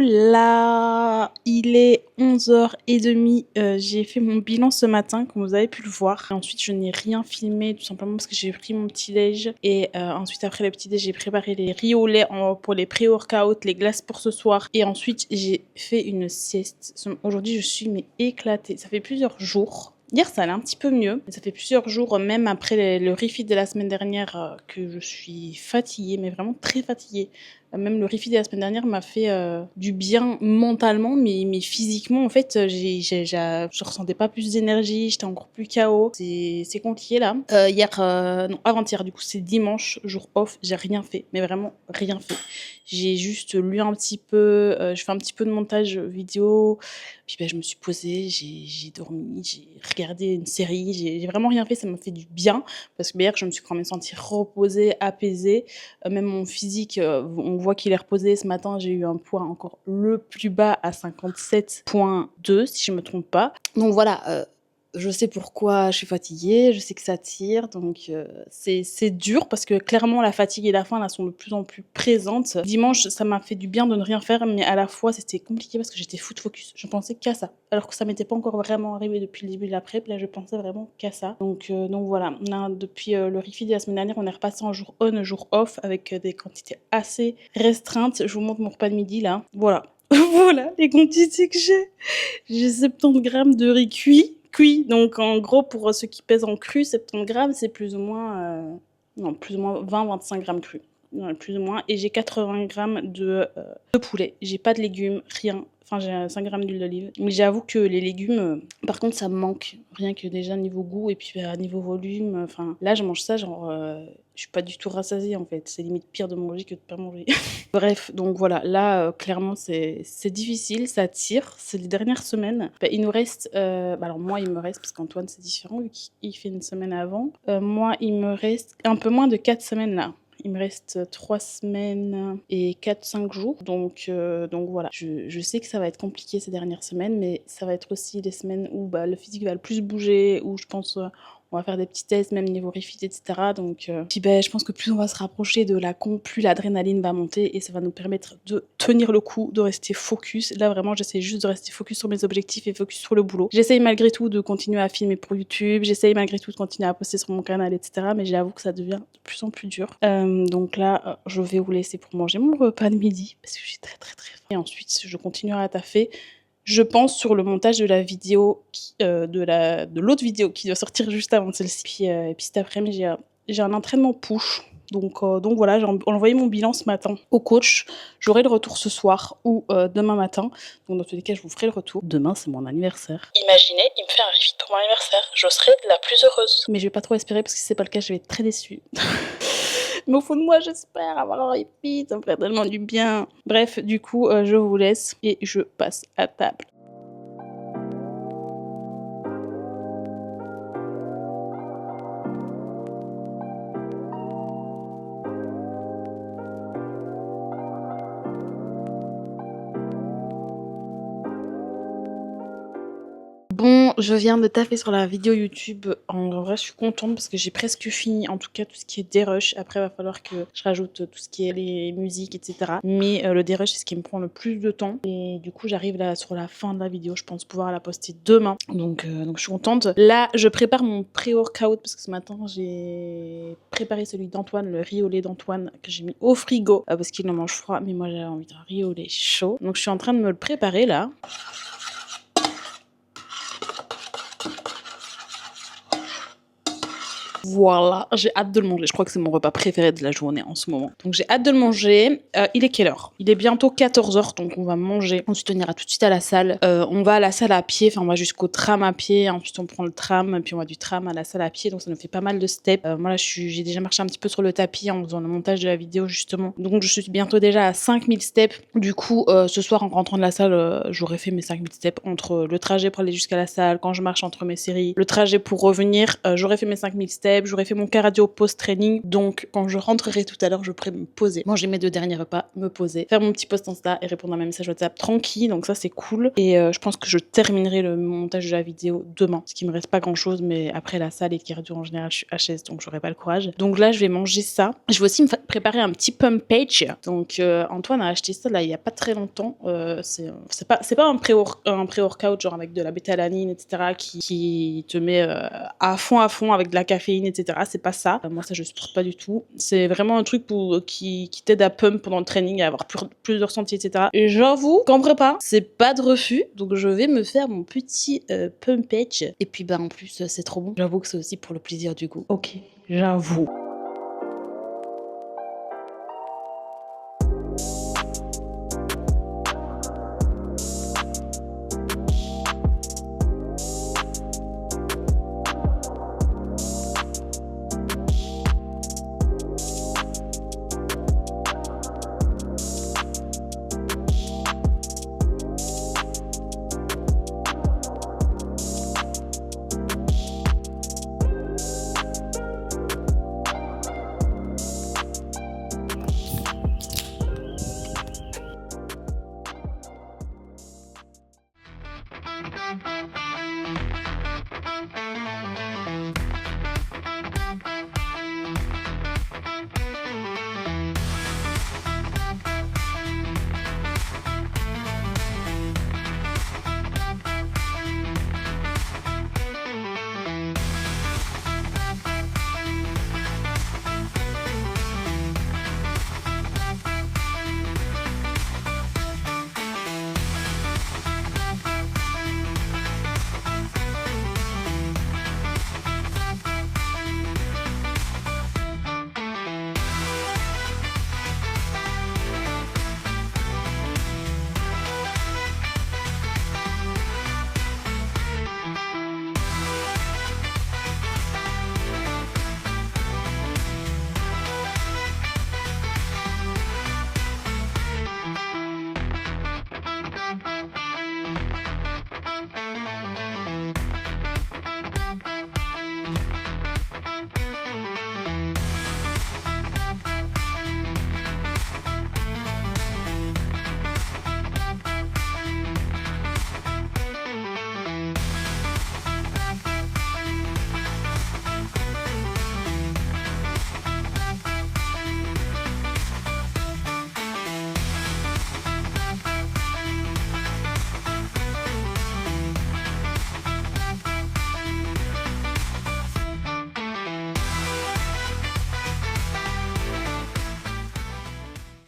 Hola, il est 11h30, j'ai fait mon bilan ce matin comme vous avez pu le voir. Ensuite je n'ai rien filmé tout simplement parce que j'ai pris mon petit déj et ensuite après le petit déj j'ai préparé les riz au lait pour les pré-workout, les glaces pour ce soir et ensuite j'ai fait une sieste. Aujourd'hui je suis éclatée, ça fait plusieurs jours. Hier, ça allait un petit peu mieux. Ça fait plusieurs jours, même après le refit de la semaine dernière, que je suis fatiguée, mais vraiment très fatiguée. Même le refit de la semaine dernière m'a fait du bien mentalement, mais physiquement, en fait, je ressentais pas plus d'énergie, j'étais encore plus KO. C'est compliqué là. Non, avant-hier, du coup, c'est dimanche, jour off, j'ai rien fait, mais vraiment rien fait. J'ai juste lu un petit peu, je fais un petit peu de montage vidéo, puis je me suis posée, j'ai dormi, j'ai regardé une série, j'ai vraiment rien fait, ça m'a fait du bien, parce que hier, je me suis quand même sentie reposée, apaisée, même mon physique, on voit qu'il est reposé. Ce matin, j'ai eu un poids encore le plus bas à 57,2, si je me trompe pas. Donc voilà, je sais pourquoi je suis fatiguée, je sais que ça tire, donc c'est dur parce que clairement la fatigue et la faim là sont de plus en plus présentes. Dimanche, ça m'a fait du bien de ne rien faire, mais à la fois c'était compliqué parce que j'étais foot focus. Je pensais qu'à ça, alors que ça m'était pas encore vraiment arrivé depuis le début de la prep. Là, je pensais vraiment qu'à ça. Donc voilà. Là, depuis le refit de la semaine dernière, on est repassé en jour on, jour off avec des quantités assez restreintes. Je vous montre mon repas de midi là. Voilà. Voilà les quantités que j'ai. J'ai 70 grammes de riz cuit. Donc en gros, pour ceux qui pèsent en cru, 70 grammes, c'est plus ou moins 20-25 grammes cru. Plus ou moins. Et j'ai 80 grammes de poulet. J'ai pas de légumes, rien. Enfin, j'ai 5 grammes d'huile d'olive. Mais j'avoue que les légumes, par contre, ça me manque. Rien que déjà niveau goût et puis niveau volume. Enfin, là, je mange ça, genre, je suis pas du tout rassasiée en fait. C'est limite pire de manger que de pas manger. Bref, donc voilà, là, clairement, c'est difficile, ça tire. C'est les dernières semaines. Il nous reste, alors moi, il me reste, parce qu'Antoine, c'est différent, vu qu'il fait une semaine avant. Moi, il me reste un peu moins de 4 semaines là. Il me reste 3 semaines et 4-5 jours. Donc voilà, je sais que ça va être compliqué ces dernières semaines, mais ça va être aussi les semaines où le physique va le plus bouger, où je pense on va faire des petits tests, même niveau refit, etc. Donc, puis je pense que plus on va se rapprocher de la con, plus l'adrénaline va monter et ça va nous permettre de tenir le coup, de rester focus. Là, vraiment, j'essaie juste de rester focus sur mes objectifs et focus sur le boulot. J'essaye malgré tout de continuer à filmer pour YouTube. J'essaye malgré tout de continuer à poster sur mon canal, etc. Mais j'avoue que ça devient de plus en plus dur. Donc là, je vais vous laisser pour manger mon repas de midi parce que j'ai très très très faim. Et ensuite, je continuerai à taffer. Je pense sur le montage de la vidéo, de l'autre vidéo qui doit sortir juste avant celle-ci. Et puis cet après-midi, j'ai un entraînement push. Donc voilà, j'ai envoyé mon bilan ce matin au coach. J'aurai le retour ce soir ou demain matin. Donc dans tous les cas, je vous ferai le retour. Demain, c'est mon anniversaire. Imaginez, il me fait un refit pour mon anniversaire. Je serai la plus heureuse. Mais je vais pas trop espérer parce que si c'est pas le cas, je vais être très déçue. Mais au fond de moi, j'espère avoir un repeat, ça me ferait tellement du bien. Bref, du coup, je vous laisse et je passe à table. Bon, je viens de taffer sur la vidéo YouTube. En vrai, je suis contente parce que j'ai presque fini, en tout cas, tout ce qui est dérush. Après, il va falloir que je rajoute tout ce qui est les musiques, etc. Mais le dérush, c'est ce qui me prend le plus de temps. Et du coup, j'arrive là sur la fin de la vidéo. Je pense pouvoir la poster demain. Donc je suis contente. Là, je prépare mon pré-workout parce que ce matin, j'ai préparé celui d'Antoine, le riz au lait d'Antoine, que j'ai mis au frigo parce qu'il en mange froid. Mais moi, j'avais envie d'un riz au lait chaud. Donc je suis en train de me le préparer là. Voilà, j'ai hâte de le manger. Je crois que c'est mon repas préféré de la journée en ce moment. Donc j'ai hâte de le manger. Il est quelle heure? Il est bientôt 14h, donc on va manger. Ensuite, on ira tout de suite à la salle. On va à la salle à pied, enfin on va jusqu'au tram à pied. Ensuite, on prend le tram, puis on va du tram à la salle à pied. Donc ça nous fait pas mal de steps. Moi là, j'ai déjà marché un petit peu sur le tapis en faisant le montage de la vidéo justement. Donc je suis bientôt déjà à 5000 steps. Du coup, ce soir en rentrant de la salle, j'aurais fait mes 5000 steps entre le trajet pour aller jusqu'à la salle, quand je marche entre mes séries, le trajet pour revenir, j'aurais fait mes 5000 steps. flemme, j'aurais fait mon cardio post-training. Donc, quand je rentrerai tout à l'heure, je pourrai me poser, manger mes 2 derniers repas, me poser, faire mon petit post Insta et répondre à mes messages WhatsApp tranquille. Donc ça, c'est cool. Et je pense que je terminerai le montage de la vidéo demain. Parce qu'il me reste pas grand-chose, mais après la salle et le cardio, en général, je suis HS, donc j'aurai pas le courage. Donc là, je vais manger ça. Je vais aussi me préparer un petit pump page. Donc Antoine a acheté ça là il y a pas très longtemps. C'est pas un pré-workout genre avec de la bêta-alanine, etc. qui te met à fond avec de la caféine, etc. C'est pas ça. Moi, ça, je supporte pas du tout. C'est vraiment un truc qui t'aide à pump pendant le training, à avoir plus de ressenti, etc. Et j'avoue qu'en prépa, c'est pas de refus. Donc, je vais me faire mon petit pump page. Et puis, en plus, c'est trop bon. J'avoue que c'est aussi pour le plaisir du goût. Ok, j'avoue.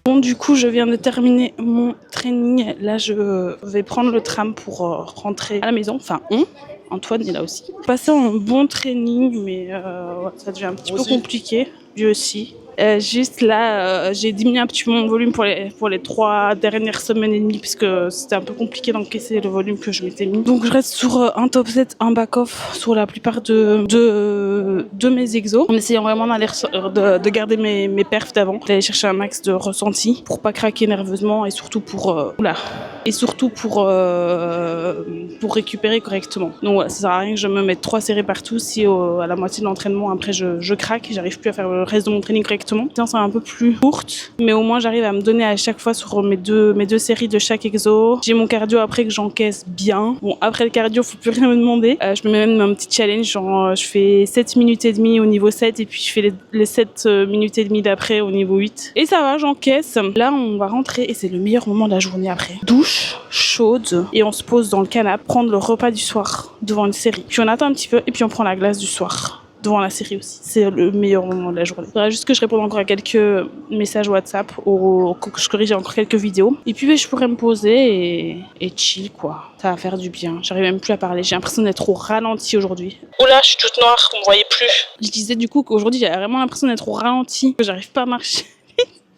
Bon, du coup, je viens de terminer mon training. Là, je vais prendre le tram pour rentrer à la maison. Enfin, Antoine est là aussi. Passer un bon training, mais ça devient un petit peu compliqué. Lui aussi. Juste là, j'ai diminué un petit peu mon volume pour les 3 dernières semaines et demie, puisque c'était un peu compliqué d'encaisser le volume que je m'étais mis. Donc je reste sur un top set, un back-off sur la plupart de mes exos, en essayant vraiment de garder mes perfs d'avant, d'aller chercher un max de ressenti pour pas craquer nerveusement et surtout pour récupérer correctement. Donc voilà, ça sert à rien que je me mette 3 séries partout si à la moitié de l'entraînement après je craque, j'arrive plus à faire le reste de mon training correctement. C'est un peu plus courte, mais au moins j'arrive à me donner à chaque fois sur mes deux séries de chaque exo. J'ai mon cardio après que j'encaisse bien. Bon, après le cardio, faut plus rien me demander. Je me mets même un petit challenge, genre je fais 7 minutes et demie au niveau 7 et puis je fais les 7 minutes et demie d'après au niveau 8. Et ça va, j'encaisse. Là, on va rentrer et c'est le meilleur moment de la journée après. Douche chaude et on se pose dans le canapé, prendre le repas du soir devant une série. Puis on attend un petit peu et puis on prend la glace du soir. Devant la série aussi, c'est le meilleur moment de la journée. Il faudra juste que je réponde encore à quelques messages WhatsApp ou que je corrige encore quelques vidéos. Et puis je pourrais me poser et chill quoi. Ça va faire du bien. J'arrive même plus à parler. J'ai l'impression d'être au ralenti aujourd'hui. Oula, je suis toute noire, vous me voyez plus. Je disais du coup qu'aujourd'hui j'avais vraiment l'impression d'être au ralenti, que j'arrive pas à marcher.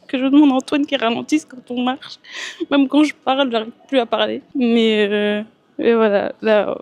Que je demande à Antoine qu'il ralentisse quand on marche. Même quand je parle, j'arrive plus à parler. Mais voilà, là,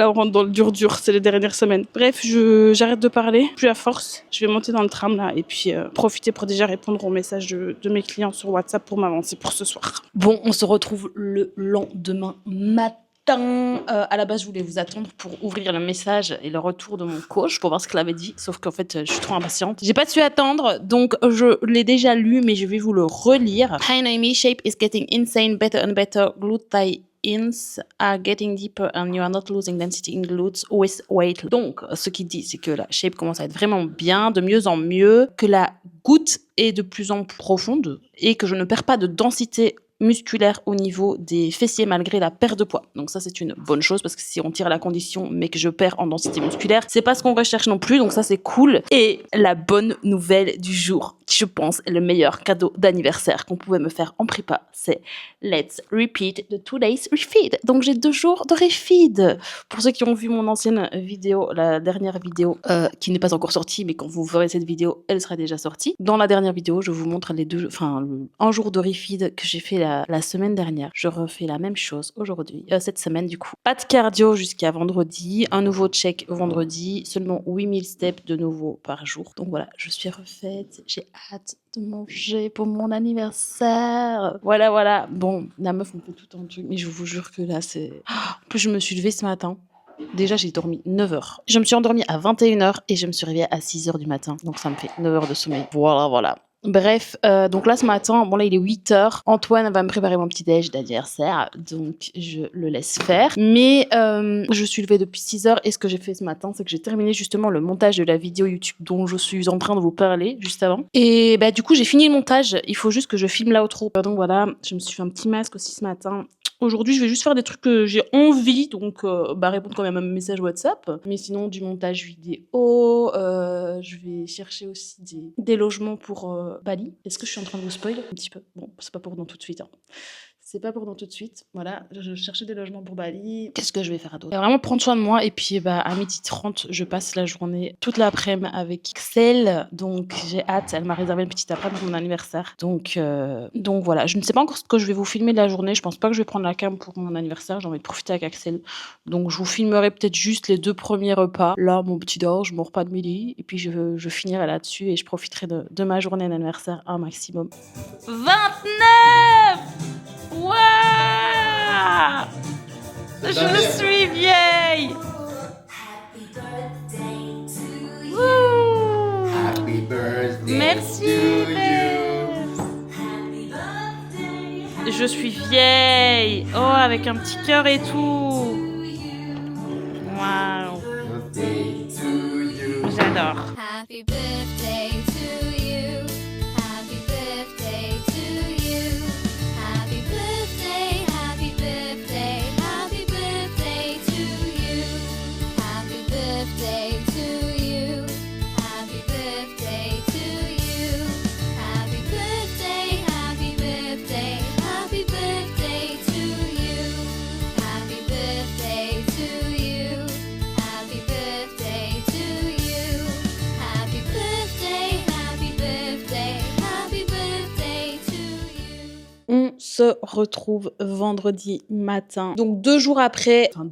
on rentre dans le dur, c'est les dernières semaines. Bref, j'arrête de parler, plus à force. Je vais monter dans le tram là et puis profiter pour déjà répondre aux messages de mes clients sur WhatsApp pour m'avancer pour ce soir. Bon, on se retrouve le lendemain matin. À la base, je voulais vous attendre pour ouvrir le message et le retour de mon coach pour voir ce qu'il avait dit. Sauf qu'en fait, je suis trop impatiente. J'ai pas su attendre, donc je l'ai déjà lu, mais je vais vous le relire. Hi Naomi, shape is getting insane, better and better. Glutes are getting deeper and you are not losing density in glutes with weight. Donc, ce qu'il dit, c'est que la shape commence à être vraiment bien, de mieux en mieux, que la goutte est de plus en plus profonde et que je ne perds pas de densité musculaire au niveau des fessiers malgré la perte de poids. Donc ça, c'est une bonne chose parce que si on tire la condition mais que je perds en densité musculaire, c'est pas ce qu'on recherche non plus. Donc ça, c'est cool. Et la bonne nouvelle du jour, qui je pense est le meilleur cadeau d'anniversaire qu'on pouvait me faire en prépa, c'est let's repeat the 2 days refeed. Donc j'ai 2 jours de refeed. Pour ceux qui ont vu mon ancienne vidéo, la dernière vidéo qui n'est pas encore sortie, mais quand vous verrez cette vidéo, elle sera déjà sortie. Dans la dernière vidéo, je vous montre un jour de refeed que j'ai fait la semaine dernière. Je refais la même chose aujourd'hui, cette semaine du coup. Pas de cardio jusqu'à vendredi, un nouveau check vendredi, seulement 8000 steps de nouveau par jour. Donc voilà, je suis refaite, j'ai hâte de manger pour mon anniversaire. Voilà. Bon, la meuf, on fait tout un truc, mais je vous jure que là, c'est... En plus, je me suis levée ce matin. Déjà, j'ai dormi 9 heures. Je me suis endormie à 21 heures et je me suis réveillée à 6 heures du matin. Donc, ça me fait 9 heures de sommeil. Voilà. Bref, donc là ce matin, bon là il est 8 heures. Antoine va me préparer mon petit déj d'anniversaire, donc je le laisse faire. Mais je suis levée depuis 6 heures et ce que j'ai fait ce matin, c'est que j'ai terminé justement le montage de la vidéo YouTube dont je suis en train de vous parler juste avant. Et bah du coup j'ai fini le montage, il faut juste que je filme l'outro. Donc voilà, je me suis fait un petit masque aussi ce matin. Aujourd'hui, je vais juste faire des trucs que j'ai envie, donc répondre quand même à mes messages WhatsApp. Mais sinon, du montage vidéo, je vais chercher aussi des logements pour Bali. Est-ce que je suis en train de vous spoil un petit peu? Bon, c'est pas pour dans tout de suite. Hein. C'est pas pour dans tout de suite. Voilà, je cherchais des logements pour Bali. Qu'est-ce que je vais faire d'autre? Vraiment prendre soin de moi. Et puis, à 12h30, je passe la journée, toute l'après-midi avec Excel. Donc, j'ai hâte. Elle m'a réservé une petite après-midi pour mon anniversaire. Donc voilà. Je ne sais pas encore ce que je vais vous filmer de la journée. Je pense pas que je vais prendre la cam pour mon anniversaire. J'ai envie de profiter avec Axel. Donc, je vous filmerai peut-être juste les 2 premiers repas. Là, mon petit déj, mon repas de midi. Et puis, je finirai là-dessus et je profiterai de ma journée d'anniversaire un maximum. 29! Waouh! Je suis vieille! Happy birthday Merci! to you. Je suis vieille! Oh, avec un petit cœur et tout! Waouh! Birthday to you. J'adore! Happy birthday to you. Happy birthday to you. Happy birthday, happy birthday, happy birthday to you. Happy birthday to you. Happy birthday to you. Happy birthday, happy birthday, happy birthday to you. Happy birthday to you. Happy birthday to you. Happy birthday, happy birthday, happy birthday to you. On se retrouve vendredi matin. Donc 2 jours après, en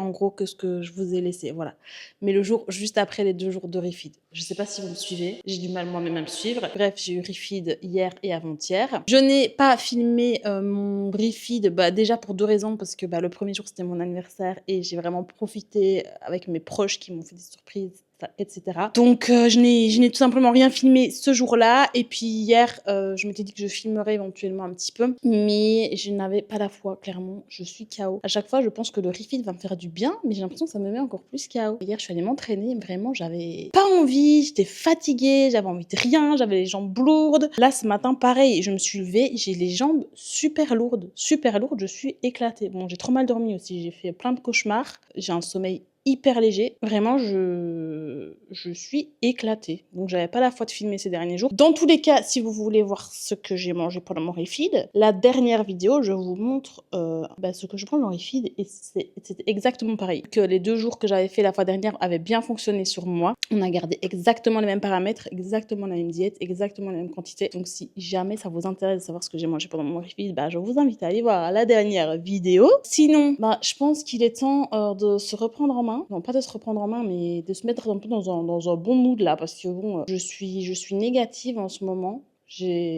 gros que ce que je vous ai laissé, voilà. Mais le jour juste après les 2 jours de refeed. Je sais pas si vous me suivez, j'ai du mal moi-même à me suivre. Bref, j'ai eu refeed hier et avant-hier. Je n'ai pas filmé mon refeed, déjà pour 2 raisons, parce que le premier jour c'était mon anniversaire et j'ai vraiment profité avec mes proches qui m'ont fait des surprises, etc. Donc je n'ai tout simplement rien filmé ce jour-là. Et puis hier, je m'étais dit que je filmerais éventuellement un petit peu, mais je n'avais pas la foi, clairement. Je suis KO. À chaque fois, je pense que le refeed va me faire du bien, mais j'ai l'impression que ça me met encore plus KO. Hier, je suis allée m'entraîner, vraiment, j'avais pas envie, j'étais fatiguée, j'avais envie de rien, j'avais les jambes lourdes. Là, ce matin, pareil, je me suis levée, j'ai les jambes super lourdes, je suis éclatée. Bon, j'ai trop mal dormi aussi, j'ai fait plein de cauchemars, j'ai un sommeil hyper léger. Vraiment, je suis éclatée. Donc, j'avais pas la foi de filmer ces derniers jours. Dans tous les cas, si vous voulez voir ce que j'ai mangé pendant mon refeed, la dernière vidéo, je vous montre ce que je prends dans refeed et c'était exactement pareil. Que les 2 jours que j'avais fait la fois dernière avaient bien fonctionné sur moi. On a gardé exactement les mêmes paramètres, exactement la même diète, exactement la même quantité. Donc, si jamais ça vous intéresse de savoir ce que j'ai mangé pendant mon refeed, je vous invite à aller voir la dernière vidéo. Sinon, je pense qu'il est temps de se reprendre en main. Non, pas de se reprendre en main, mais de se mettre un peu dans un bon mood là, parce que bon, je suis négative en ce moment.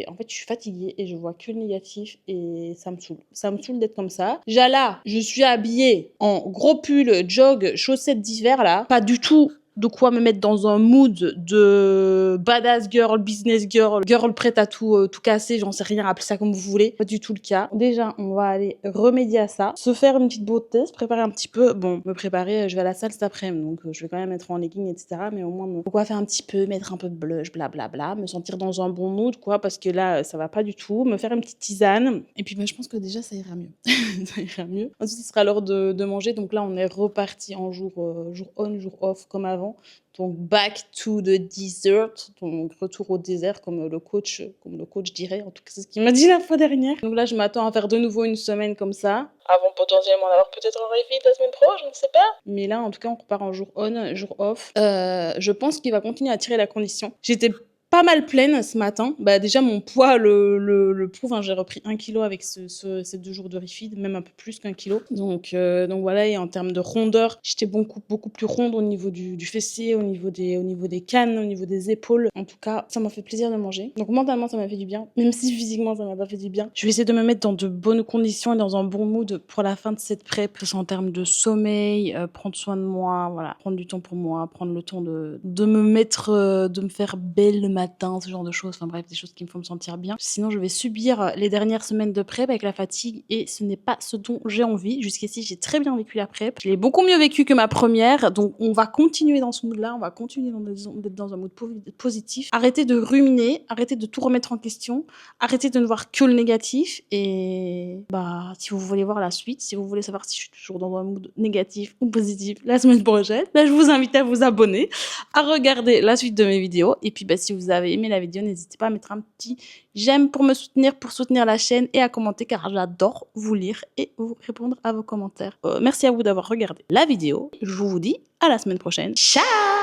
En fait, je suis fatiguée et je vois que le négatif et ça me saoule. Ça me saoule d'être comme ça. Déjà là, je suis habillée en gros pull, jog, chaussettes d'hiver là. Pas du tout de quoi me mettre dans un mood de badass girl, business girl, girl prête à tout casser, j'en sais rien, appelez ça comme vous voulez. Pas du tout le cas. Déjà, on va aller remédier à ça, se faire une petite beauté, se préparer un petit peu. Bon, me préparer, je vais à la salle cet après-midi, donc je vais quand même être en legging, etc. Mais au moins, me coiffer un petit peu, mettre un peu de blush, blablabla, me sentir dans un bon mood, quoi, parce que là, ça va pas du tout. Me faire une petite tisane. Et puis, je pense que déjà, ça ira mieux. Ça ira mieux. Ensuite, il sera l'heure de manger. Donc là, on est reparti en jour on, jour off, comme avant. Donc back to the desert, donc retour au désert comme le coach dirait. En tout cas, c'est ce qu'il m'a dit la fois dernière. Donc là, je m'attends à faire de nouveau une semaine comme ça, avant potentiellement d'avoir peut-être un refit la semaine pro, je ne sais pas. Mais là, en tout cas, on repart en jour on, jour off. Je pense qu'il va continuer à tirer la condition. J'étais pas mal pleine ce matin. Bah déjà mon poids le prouve, hein. J'ai repris 1 kilo avec ces 2 jours de refeed, même un peu plus qu'1 kilo. Donc voilà, et en termes de rondeur, j'étais beaucoup plus ronde au niveau du fessier, au niveau des cannes, au niveau des épaules. En tout cas, ça m'a fait plaisir de manger. Donc mentalement, ça m'a fait du bien, même si physiquement, ça m'a pas fait du bien. Je vais essayer de me mettre dans de bonnes conditions et dans un bon mood pour la fin de cette prep, que ce soit en termes de sommeil, prendre soin de moi, voilà, prendre du temps pour moi, prendre le temps de me mettre, de me faire belle le matin, ce genre de choses. Enfin bref, des choses qui me font me sentir bien. Sinon, je vais subir les dernières semaines de prep avec la fatigue et ce n'est pas ce dont j'ai envie. Jusqu'ici, j'ai très bien vécu la prep. Je l'ai beaucoup mieux vécu que ma première. Donc, on va continuer dans ce mood-là. On va continuer d'être dans un mood positif. Arrêtez de ruminer. Arrêtez de tout remettre en question. Arrêtez de ne voir que le négatif. Et si vous voulez voir la suite, si vous voulez savoir si je suis toujours dans un mood négatif ou positif la semaine prochaine, je vous invite à vous abonner, à regarder la suite de mes vidéos. Et puis, si vous avez aimé la vidéo, n'hésitez pas à mettre un petit j'aime pour me soutenir, pour soutenir la chaîne et à commenter car j'adore vous lire et vous répondre à vos commentaires. Merci à vous d'avoir regardé la vidéo. Je vous dis à la semaine prochaine. Ciao!